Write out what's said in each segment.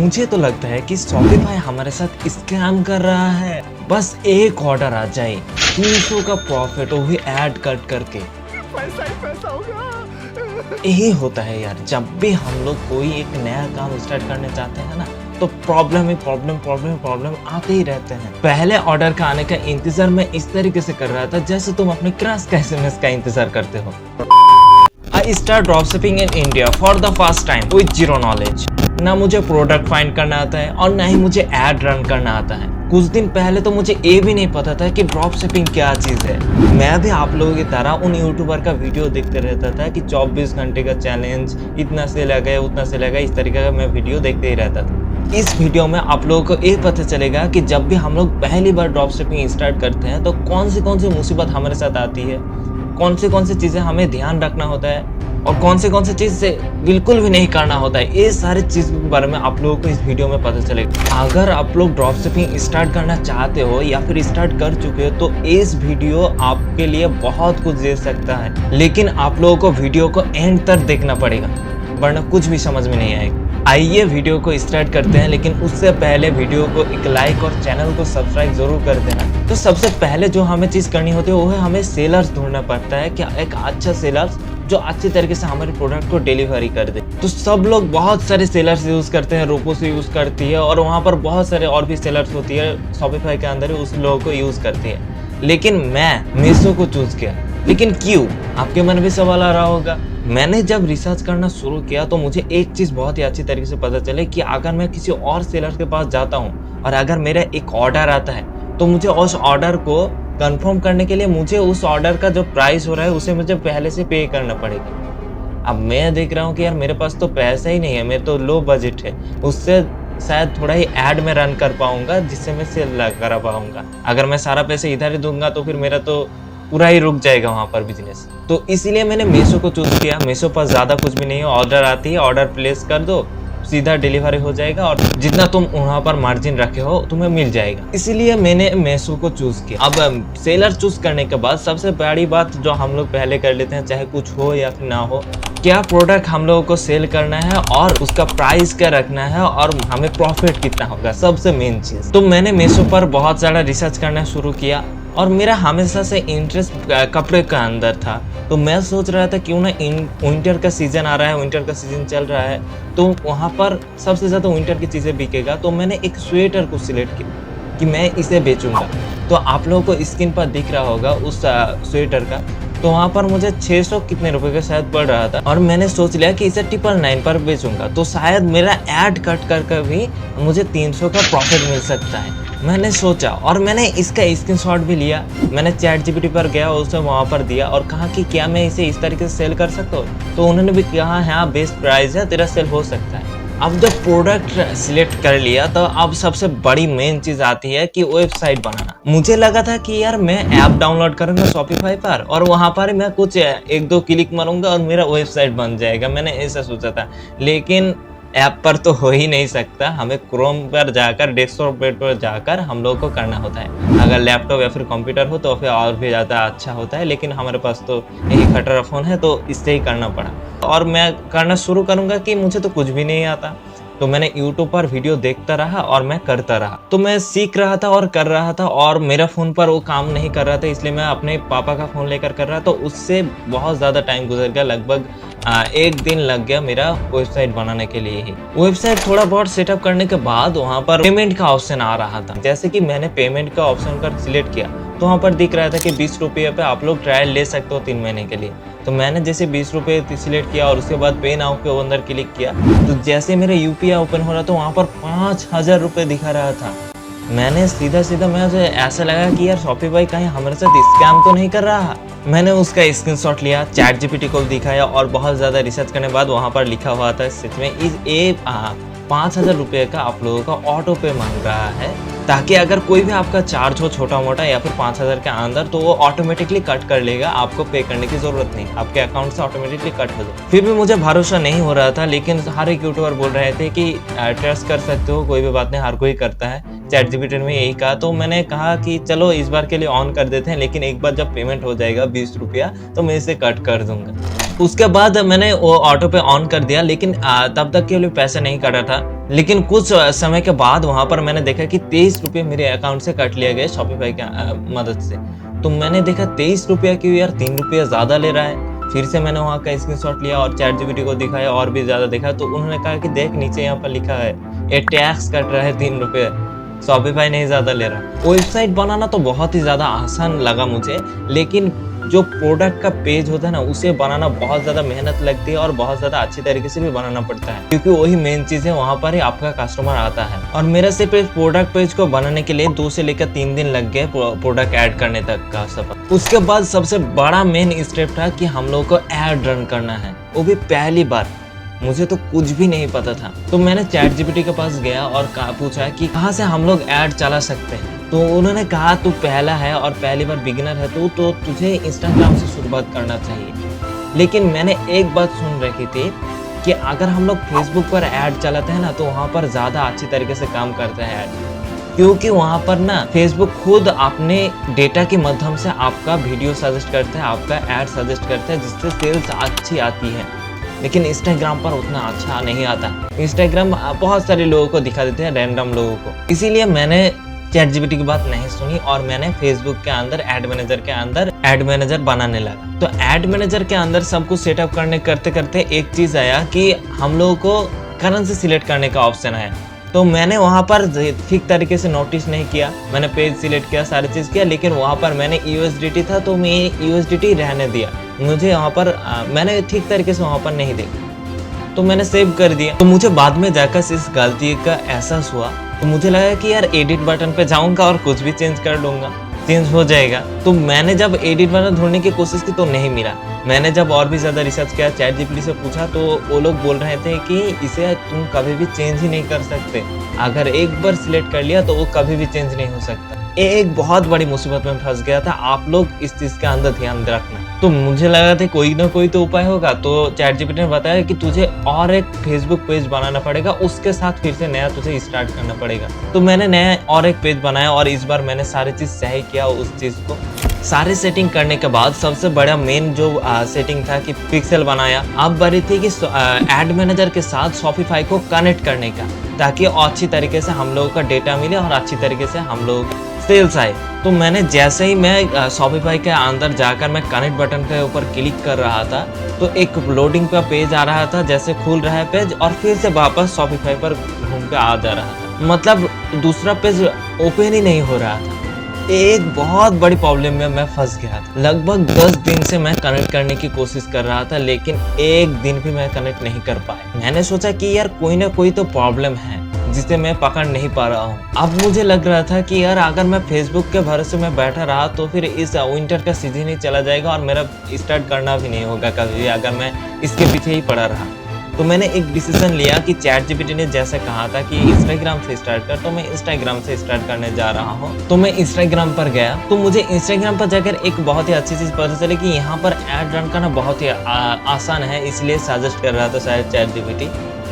मुझे तो लगता है कि शॉपिफाई हमारे साथ स्कैम कर रहा है। बस एक ऑर्डर आ जाए, 300 का प्रॉफिट, वो भी ऐड कट करके। पैसा ही पैसा होगा। यही होता है यार, जब भी हम लोग कोई एक नया काम स्टार्ट करने चाहते हैं ना, तो प्रॉब्लम आते ही रहते हैं। पहले ऑर्डर का आने का इंतजार मैं इस तरीके से कर रहा था जैसे तुम अपने क्रश का एसएमएस का इंतजार करते हो। I start dropshipping in India for the first time with zero knowledge। ना मुझे प्रोडक्ट फाइंड करना आता है और ना ही मुझे एड रन करना आता है। कुछ दिन पहले तो मुझे ये भी नहीं पता था कि ड्रॉपशिपिंग क्या चीज़ है। मैं भी आप लोगों की तरह उन यूट्यूबर का वीडियो देखते रहता था कि 24 घंटे का चैलेंज, इतना सेल आ गया, उतना सेल आ गया, इस तरीके का मैं वीडियो देखते ही रहता था। इस वीडियो में आप लोगों को ये पता चलेगा कि जब भी हम लोग पहली बार ड्रॉपशिपिंग स्टार्ट करते हैं तो कौन सी मुसीबत हमारे साथ आती है, कौन सी चीज़ें हमें ध्यान रखना होता है और कौन सी चीज़ से बिल्कुल भी नहीं करना होता है। ये सारी चीज़ के बारे में आप लोगों को इस वीडियो में पता चलेगा। अगर आप लोग ड्रॉपशिपिंग स्टार्ट करना चाहते हो या फिर स्टार्ट कर चुके हो तो इस वीडियो आपके लिए बहुत कुछ दे सकता है, लेकिन आप लोगों को वीडियो को एंड तक देखना पड़ेगा वरना कुछ भी समझ में नहीं आएगा। आइए वीडियो को स्टार्ट करते हैं, लेकिन उससे पहले वीडियो को एक लाइक और चैनल को सब्सक्राइब जरूर कर देना। तो सबसे पहले जो हमें चीज़ करनी होती है वो है हमें सेलर्स ढूंढना पड़ता है कि एक अच्छा सेलर्स जो अच्छी तरीके से हमारे प्रोडक्ट को डिलीवरी कर दे। तो सब लोग बहुत सारे सेलर्स यूज़ करते हैं, रोपोस यूज़ करती है और वहाँ पर बहुत सारे और भी सेलर्स होती है, शॉपिफाई के अंदर ही उस लोगों को यूज़ करती है। लेकिन मैं मीशो को चूज़ किया। लेकिन क्यों, आपके मन में सवाल आ रहा होगा। मैंने जब रिसर्च करना शुरू किया तो मुझे एक चीज़ बहुत ही अच्छी तरीके से पता चले कि अगर मैं किसी और सेलर के पास जाता हूँ और अगर मेरा एक ऑर्डर आता है तो मुझे उस ऑर्डर को कंफर्म करने के लिए मुझे उस ऑर्डर का जो प्राइस हो रहा है उसे मुझे पहले से पे करना पड़ेगा। अब मैं देख रहा हूँ कि यार मेरे पास तो पैसा ही नहीं है, मेरे तो लो बजट है, उससे शायद थोड़ा ही ऐड में रन कर पाऊंगा जिससे मैं सेल करा पाऊंगा। अगर मैं सारा पैसे इधर ही दूंगा तो फिर मेरा तो पूरा ही रुक जाएगा वहाँ पर बिजनेस। तो इसीलिए मैंने मीशो को चूज किया। मीशो पर ज़्यादा कुछ भी नहीं है, ऑर्डर आती है, ऑर्डर प्लेस कर दो, सीधा डिलीवरी हो जाएगा और जितना तुम वहाँ पर मार्जिन रखे हो तुम्हें मिल जाएगा। इसीलिए मैंने मीशो को चूज किया। अब सेलर चूज करने के बाद सबसे बड़ी बात जो हम लोग पहले कर लेते हैं, चाहे कुछ हो या फिर ना हो, क्या प्रोडक्ट हम लोगों को सेल करना है और उसका प्राइस क्या रखना है और हमें प्रॉफिट कितना होगा, सबसे मेन चीज। तो मैंने मीशो पर बहुत सारा रिसर्च करना शुरू किया और मेरा हमेशा से इंटरेस्ट कपड़े का अंदर था। तो मैं सोच रहा था क्यों ना विंटर का सीज़न आ रहा है, विंटर का सीज़न चल रहा है तो वहाँ पर सबसे ज़्यादा विंटर की चीज़ें बिकेगा। तो मैंने एक स्वेटर को सिलेक्ट किया कि मैं इसे बेचूंगा। तो आप लोगों को स्क्रीन पर दिख रहा होगा उस स्वेटर का, तो वहाँ पर मुझे 600 कितने रुपए का शायद पड़ रहा था और मैंने सोच लिया कि इसे 999 पर बेचूंगा तो शायद मेरा ऐड कट कर भी मुझे 300 का प्रॉफिट मिल सकता है। मैंने सोचा और मैंने इसका स्क्रीनशॉट भी लिया। मैंने चैट जीपीटी पर गया, उसे वहाँ पर दिया और कहा कि क्या मैं इसे इस तरीके से सेल कर सकता हूँ। तो उन्होंने भी कहा हाँ बेस्ट प्राइस है, तेरा सेल हो सकता है। अब जब प्रोडक्ट सिलेक्ट कर लिया तो अब सबसे बड़ी मेन चीज आती है कि वेबसाइट बनाना। मुझे लगा था कि यार मैं ऐप डाउनलोड करूंगा शॉपिफाई पर और वहां पर मैं कुछ 1-2 क्लिक मारूंगा और मेरा वेबसाइट बन जाएगा, मैंने ऐसा सोचा था। लेकिन ऐप पर तो हो ही नहीं सकता, हमें क्रोम पर जाकर, डेस्कटॉप पर जाकर हम लोग को करना होता है। अगर लैपटॉप या फिर कंप्यूटर हो तो फिर और भी ज़्यादा अच्छा होता है, लेकिन हमारे पास तो यही खटरा फ़ोन है तो इससे ही करना पड़ा। और मैं करना शुरू करूँगा कि मुझे तो कुछ भी नहीं आता। तो मैंने YouTube पर वीडियो देखता रहा और मैं करता रहा। तो मैं सीख रहा था और कर रहा था और मेरा फ़ोन पर वो काम नहीं कर रहा था, इसलिए मैं अपने पापा का फ़ोन लेकर कर रहा। तो उससे बहुत ज़्यादा टाइम गुजर गया, लगभग 1 दिन लग गया मेरा वेबसाइट बनाने के लिए ही। वेबसाइट थोड़ा बहुत सेटअप करने के बाद वहाँ पर पेमेंट का ऑप्शन आ रहा था। जैसे कि मैंने पेमेंट का ऑप्शन पर सिलेक्ट किया तो वहाँ पर दिख रहा था कि 20 रुपये पे आप लोग ट्रायल ले सकते हो 3 महीने के लिए। तो मैंने जैसे 20 रुपये सिलेक्ट किया और उसके बाद पे नाउ के अंदर क्लिक किया तो जैसे मेरा यूपीआई ओपन हो रहा था वहाँ पर 5000 रुपये दिखा रहा था। मैंने सीधा मुझे ऐसा लगा कि यार शॉपिफाई कहीं हमारे साथ स्कैम तो नहीं कर रहा। मैंने उसका स्क्रीनशॉट लिया, चैट जीपीटी को दिखाया और बहुत ज़्यादा रिसर्च करने के बाद वहाँ पर लिखा हुआ था सच में इस 5000 रुपये का आप लोगों का ऑटो पे मांग रहा है, ताकि अगर कोई भी आपका चार्ज हो छोटा मोटा या फिर 5000 के अंदर तो वो ऑटोमेटिकली कट कर लेगा, आपको पे करने की जरूरत नहीं, आपके अकाउंट से ऑटोमेटिकली कट हो जाए। फिर भी मुझे भरोसा नहीं हो रहा था, लेकिन हर एक यूट्यूबर बोल रहे थे कि ट्रस्ट कर सकते हो, कोई भी बात नहीं, हर कोई करता है। चैट जीपीटी ने यही कहा तो मैंने कहा कि चलो इस बार के लिए ऑन कर देते हैं, लेकिन एक बार जब पेमेंट हो जाएगा 20 रुपया तो मैं इसे कट कर दूंगा। उसके बाद मैंने वो ऑटो पे ऑन कर दिया, लेकिन तब तक के लिए पैसा नहीं कटा था। लेकिन कुछ समय के बाद वहां पर मैंने देखा कि 23 रुपये मेरे अकाउंट से कट लिए गए शॉपिफाई की मदद से। तो मैंने देखा 23 रुपया क्यों यार, 3 रुपया ज्यादा ले रहा है। फिर से मैंने वहाँ का स्क्रीनशॉट लिया और चैट जीपीटी को दिखाया और भी ज्यादा देखा, तो उन्होंने कहा कि देख नीचे यहाँ पर लिखा है ये टैक्स कट रहा है 3 रुपये, शॉपिफाई नहीं ज्यादा ले रहा। वेबसाइट बनाना तो बहुत ही ज्यादा आसान लगा मुझे, लेकिन जो प्रोडक्ट का पेज होता है ना, उसे बनाना बहुत ज्यादा मेहनत लगती है और बहुत ज्यादा अच्छी तरीके से भी बनाना पड़ता है, क्योंकि वही मेन चीज है, वहां पर ही आपका कस्टमर आता है। और मेरा सिर्फ प्रोडक्ट पेज को बनाने के लिए 2 से लेकर 3 दिन लग गए प्रोडक्ट ऐड करने तक का सफर। उसके बाद सबसे बड़ा मेन स्टेप था कि हम लोग को ऐड रन करना है, वो भी पहली बार। मुझे तो कुछ भी नहीं पता था, तो मैंने चैट जीपीटी के पास गया और पूछा कि कहाँ से हम लोग ऐड चला सकते हैं। तो उन्होंने कहा तू पहला है और पहली बार बिगिनर है तो तुझे इंस्टाग्राम से शुरुआत करना चाहिए। लेकिन मैंने एक बात सुन रखी थी कि अगर हम लोग फेसबुक पर ऐड चलाते हैं ना, तो वहाँ पर ज़्यादा अच्छी तरीके से काम करता है ऐड, क्योंकि वहाँ पर ना फेसबुक खुद अपने डेटा के माध्यम से आपका वीडियो सजेस्ट करता है, आपका ऐड सजेस्ट करता है, जिससे सेल्स अच्छी आती है। लेकिन इंस्टाग्राम पर उतना अच्छा नहीं आता। इंस्टाग्राम बहुत सारे लोगों को दिखा देते हैं, रैंडम लोगों को। इसीलिए मैंने चैट जीपीटी की बात नहीं सुनी और मैंने फेसबुक के अंदर एड मैनेजर के अंदर एड मैनेजर बनाने लगा। तो एड मैनेजर के अंदर सब कुछ सेटअप करते करते एक चीज आया कि हम लोगों को करेंसी सिलेक्ट करने का ऑप्शन आया। तो मैंने वहाँ पर ठीक तरीके से नोटिस नहीं किया, मैंने पेज सिलेक्ट किया, सारी चीज़ किया, लेकिन वहाँ पर मैंने USDT था तो मैं USDT रहने दिया। मुझे वहाँ पर मैंने ठीक तरीके से वहाँ पर नहीं देखा, तो मैंने सेव कर दिया। तो मुझे बाद में जाकर इस गलती का एहसास हुआ, तो मुझे लगा कि यार एडिट बटन पे जाऊँगा और कुछ भी चेंज कर लूँगा, चेंज हो जाएगा। तो मैंने जब एडिट बटन ढूंढने की कोशिश की तो नहीं मिला। मैंने जब और भी ज़्यादा रिसर्च किया, चैट जीपीटी से पूछा, तो वो लोग बोल रहे थे कि इसे तुम कभी भी चेंज ही नहीं कर सकते, अगर एक बार सिलेक्ट कर लिया तो वो कभी भी चेंज नहीं हो सकता। एक बहुत बड़ी मुसीबत में फंस गया था। आप लोग इस चीज़ का अंदर ध्यान रखना। तो मुझे लगा था कोई ना कोई तो उपाय होगा, तो चैट जीपीटी ने बताया कि तुझे और एक फेसबुक पेज बनाना पड़ेगा, उसके साथ फिर से नया तुझे स्टार्ट करना पड़ेगा। तो मैंने नया और एक पेज बनाया और इस बार मैंने सारी चीज़ सही किया। उस चीज़ को सारी सेटिंग करने के बाद सबसे बड़ा मेन जो सेटिंग था कि पिक्सल बनाया। अब बारी थी कि एड मैनेजर के साथ शॉपिफाई को कनेक्ट करने का, ताकि अच्छी तरीके से हम लोगों का डेटा मिले और अच्छी तरीके से हम लोग सेल्स आए। तो मैंने जैसे ही मैं शॉपिफाई के अंदर जाकर मैं कनेक्ट बटन के ऊपर क्लिक कर रहा था, तो एक लोडिंग का पेज आ रहा था, जैसे खुल रहा है पेज और फिर से वापस शॉपिफाई पर घूम के आ जा रहा था। मतलब दूसरा पेज ओपन ही नहीं हो रहा था। एक बहुत बड़ी प्रॉब्लम में मैं फंस गया था। लगभग 10 दिन से मैं कनेक्ट करने की कोशिश कर रहा था, लेकिन एक दिन भी मैं कनेक्ट नहीं कर पाया। मैंने सोचा कि यार कोई ना कोई तो प्रॉब्लम है जिसे मैं पकड़ नहीं पा रहा हूँ। अब मुझे लग रहा था कि यार अगर मैं फेसबुक के भरोसे में बैठा रहा तो फिर इस विंटर का सीजन ही चला जाएगा और मेरा स्टार्ट करना भी नहीं होगा कभी, अगर मैं इसके पीछे ही पड़ा रहा। तो मैंने एक डिसीजन लिया कि चैट जीपीटी ने जैसे कहा था कि इंस्टाग्राम से स्टार्ट कर, तो मैं इंस्टाग्राम से स्टार्ट करने जा रहा हूँ। तो मैं इंस्टाग्राम पर गया, तो मुझे इंस्टाग्राम पर जाकर एक बहुत ही अच्छी चीज़ पता चली कि यहाँ पर ऐड रन करना बहुत ही आसान है, इसलिए सजेस्ट कर रहा था शायद चैट जीपीटी।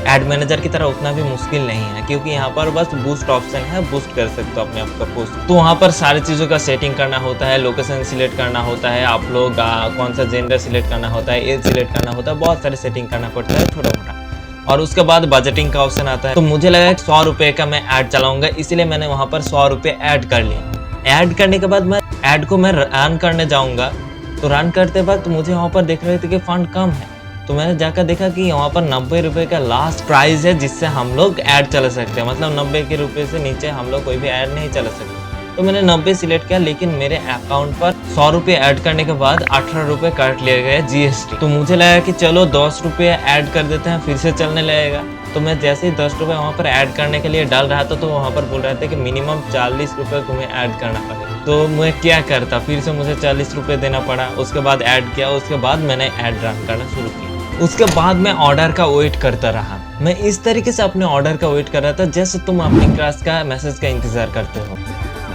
एड मैनेजर की तरह उतना भी मुश्किल नहीं है, क्योंकि यहाँ पर बस बूस्ट ऑप्शन है, बूस्ट कर सकते हो अपने आप का पोस्ट। तो वहाँ पर सारी चीज़ों का सेटिंग करना होता है, लोकेशन सिलेक्ट करना होता है, आप लोग कौन सा जेंडर सिलेक्ट करना होता है, एज सिलेक्ट करना होता है, बहुत सारे सेटिंग करना पड़ता है छोटा मोटा। और उसके बाद बजटिंग का ऑप्शन आता है। तो मुझे लगा 100 रुपये का मैं ऐड चलाऊंगा, इसलिए मैंने वहाँ पर 100 रुपये ऐड कर लिया। ऐड करने के बाद मैं ऐड को मैं रन करने जाऊँगा, तो रन करते वक्त मुझे वहाँ पर देख रहे थे कि फंड कम है। तो मैंने जाकर देखा कि वहाँ पर 90 रुपये का लास्ट प्राइस है जिससे हम लोग ऐड चला सकते हैं, मतलब 90 के रुपये से नीचे हम लोग कोई भी ऐड नहीं चला सकते। तो मैंने 90 सिलेक्ट किया, लेकिन मेरे अकाउंट पर 100 रुपये ऐड करने के बाद 18 रुपये काट लिए गए GST। तो मुझे लगा कि चलो 10 रुपये ऐड कर देते हैं, फिर से चलने लगेगा। तो मैं जैसे ही 10 रुपये वहाँ पर ऐड करने के लिए डाल रहा था, तो वहाँ पर बोल रहे थे कि मिनिमम 40 रुपये तुम्हें ऐड करना पड़ेगा। तो मैं क्या करता, फिर से मुझे 40 रुपये देना पड़ा। उसके बाद ऐड किया, उसके बाद मैंने ऐड रन करना शुरू किया। उसके बाद मैं ऑर्डर का वेट करता रहा। मैं इस तरीके से अपने ऑर्डर का वेट कर रहा था जैसे तुम अपनी क्रश का मैसेज का इंतजार करते हो।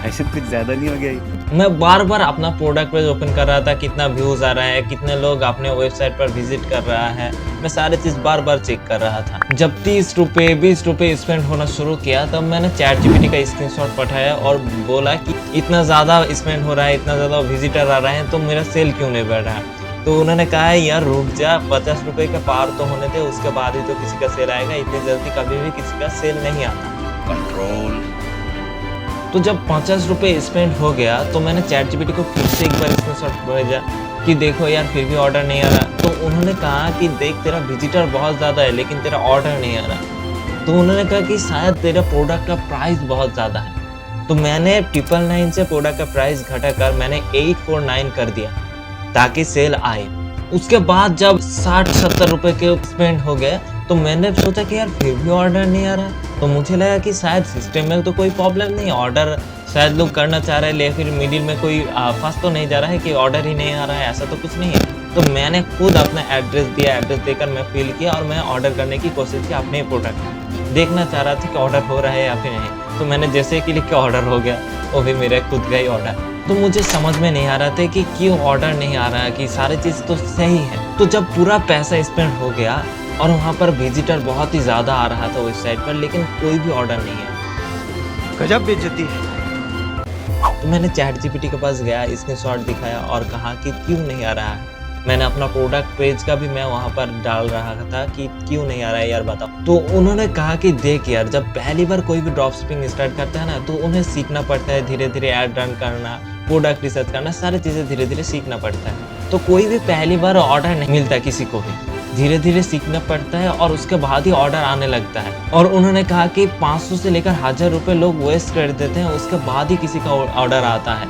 ऐसे कुछ ज्यादा नहीं हो गया? मैं बार बार अपना प्रोडक्ट पेज ओपन कर रहा था, कितना व्यूज आ रहा है, कितने लोग अपने वेबसाइट पर विजिट कर रहा है, मैं सारी चीज बार बार चेक कर रहा था। जब 30 रुपये 20 रुपये स्पेंड होना शुरू किया, तब मैंने चैट जीपीटी का स्क्रीनशॉट पठाया और बोला कि इतना ज्यादा स्पेंड हो रहा है, इतना ज्यादा विजिटर आ रहे हैं, तो मेरा सेल क्यों नहीं बढ़ रहा है। तो उन्होंने कहा है यार रुक जा, 50 रुपए का पार तो होने दे, उसके बाद ही तो किसी का सेल आएगा, इतनी जल्दी कभी भी किसी का सेल नहीं आता। कंट्रोल। तो जब 50 रुपए स्पेंड हो गया तो मैंने चैट जीपीटी को फिर से एक बार स्क्रीनशॉट भेजा कि देखो यार फिर भी ऑर्डर नहीं आ रहा। तो उन्होंने कहा कि देख तेरा विजिटर बहुत ज़्यादा है लेकिन तेरा ऑर्डर नहीं आ रहा। तो उन्होंने कहा कि शायद तेरा प्रोडक्ट का प्राइस बहुत ज़्यादा है। तो मैंने 999 से प्रोडक्ट का प्राइस घटाकर मैंने 849 कर दिया ताकि सेल आए। उसके बाद जब 60-70 रुपए के स्पेंड हो गए तो मैंने सोचा कि यार फिर भी ऑर्डर नहीं आ रहा है। तो मुझे लगा कि शायद सिस्टम में तो कोई प्रॉब्लम नहीं है, ऑर्डर शायद लोग करना चाह रहे हैं, ले फिर मिडिल में कोई फंस तो नहीं जा रहा है कि ऑर्डर ही नहीं आ रहा है, ऐसा तो कुछ नहीं है। तो मैंने खुद अपना एड्रेस दिया, एड्रेस देकर मैं फिल किया और मैं ऑर्डर करने की कोशिश की अपने प्रोडक्ट। देखना चाह रहा था कि ऑर्डर हो रहा है या फिर नहीं। तो मैंने जैसे ही क्लिक किया ऑर्डर हो गया, वो भी मेरा खुद का ही ऑर्डर। तो मुझे समझ में नहीं आ रहा था कि क्यों ऑर्डर नहीं आ रहा है, कि सारी चीज़ तो सही है। तो जब पूरा पैसा स्पेंड हो गया और वहाँ पर विजिटर बहुत ही ज़्यादा आ रहा था वेबसाइट पर, लेकिन कोई भी ऑर्डर नहीं है। गजब बेइज्जती है। तो मैंने चैट जीपीटी के पास गया, स्क्रीनशॉट दिखाया और कहा कि क्यों नहीं आ रहा है। मैंने अपना प्रोडक्ट पेज का भी मैं वहाँ पर डाल रहा था कि क्यों नहीं आ रहा है यार बताओ। तो उन्होंने कहा कि देख यार, जब पहली बार कोई भी ड्रॉप शिपिंग स्टार्ट करता है ना तो उन्हें सीखना पड़ता है, धीरे धीरे ऐड रन करना, प्रोडक्ट रिसर्च करना, सारी चीज़ें धीरे धीरे सीखना पड़ता है। तो कोई भी पहली बार ऑर्डर नहीं मिलता किसी को भी, धीरे धीरे सीखना पड़ता है और उसके बाद ही ऑर्डर आने लगता है। और उन्होंने कहा कि 500 से लेकर 1000 रुपये लोग वेस्ट कर देते हैं, उसके बाद ही किसी का ऑर्डर आता है,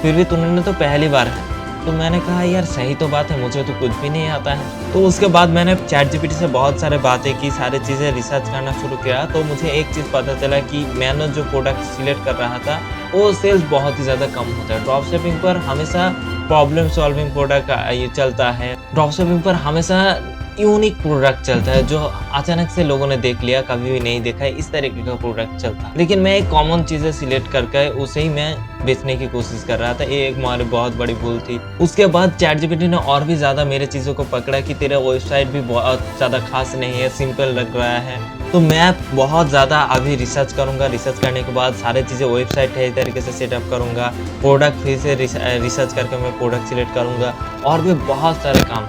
फिर भी तुमने तो पहली बार है। तो मैंने कहा यार सही तो बात है, मुझे तो कुछ भी नहीं आता है। तो उसके बाद मैंने चैट जीपीटी से बहुत सारे बातें की, सारी चीज़ें रिसर्च करना शुरू किया। तो मुझे एक चीज़ पता चला कि मैंने जो प्रोडक्ट सिलेक्ट कर रहा था वो सेल्स बहुत ही ज़्यादा कम होता है। ड्रॉप शिपिंग पर हमेशा प्रॉब्लम सॉल्विंग प्रोडक्ट ये चलता है, ड्रॉप शिपिंग पर हमेशा यूनिक प्रोडक्ट चलता है जो अचानक से लोगों ने देख लिया, कभी भी नहीं देखा है, इस तरीके का प्रोडक्ट चलता है। लेकिन मैं एक कॉमन चीज़ें सिलेक्ट करके उसे ही मैं बेचने की कोशिश कर रहा था। ये एक हमारी बहुत बड़ी भूल थी। उसके बाद चैट जीपीटी ने और भी ज़्यादा मेरे चीज़ों को पकड़ा कि तेरा वेबसाइट भी बहुत ज़्यादा खास नहीं है, सिंपल लग रहा है। तो मैं बहुत ज़्यादा अभी रिसर्च करूँगा, रिसर्च करने के बाद सारी चीज़ें वेबसाइट है इस तरीके से सेटअप करूँगा, प्रोडक्ट फिर से रिसर्च करके मैं प्रोडक्ट सिलेक्ट करूँगा और भी बहुत सारे काम।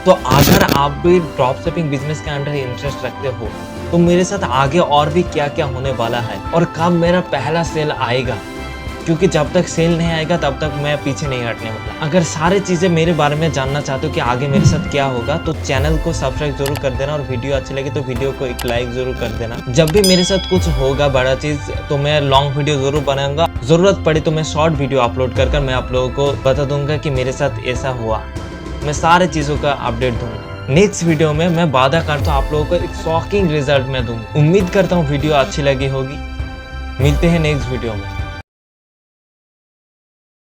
तो अगर आप भी ड्रॉप शिपिंग बिजनेस के अंदर इंटरेस्ट रखते हो तो मेरे साथ आगे और भी क्या क्या होने वाला है और कब मेरा पहला सेल आएगा, क्योंकि जब तक सेल नहीं आएगा तब तक मैं पीछे नहीं हटने वाला। अगर सारी चीज़ें मेरे बारे में जानना चाहते हो कि आगे मेरे साथ क्या होगा तो चैनल को सब्सक्राइब जरूर कर देना और वीडियो अच्छी लगे तो वीडियो को एक लाइक जरूर कर देना। जब भी मेरे साथ कुछ होगा बड़ा चीज़ तो मैं लॉन्ग वीडियो जरूर बनाऊंगा, ज़रूरत पड़ी तो मैं शॉर्ट वीडियो अपलोड कर मैं आप लोगों को बता दूंगा कि मेरे साथ ऐसा हुआ। मैं सारे चीज़ों का अपडेट दूंगा। नेक्स्ट वीडियो में मैं वादा करता हूँ आप लोगों को एक शॉकिंग रिजल्ट में दूंगा। उम्मीद करता हूँ वीडियो अच्छी लगी होगी। मिलते हैं नेक्स्ट वीडियो में।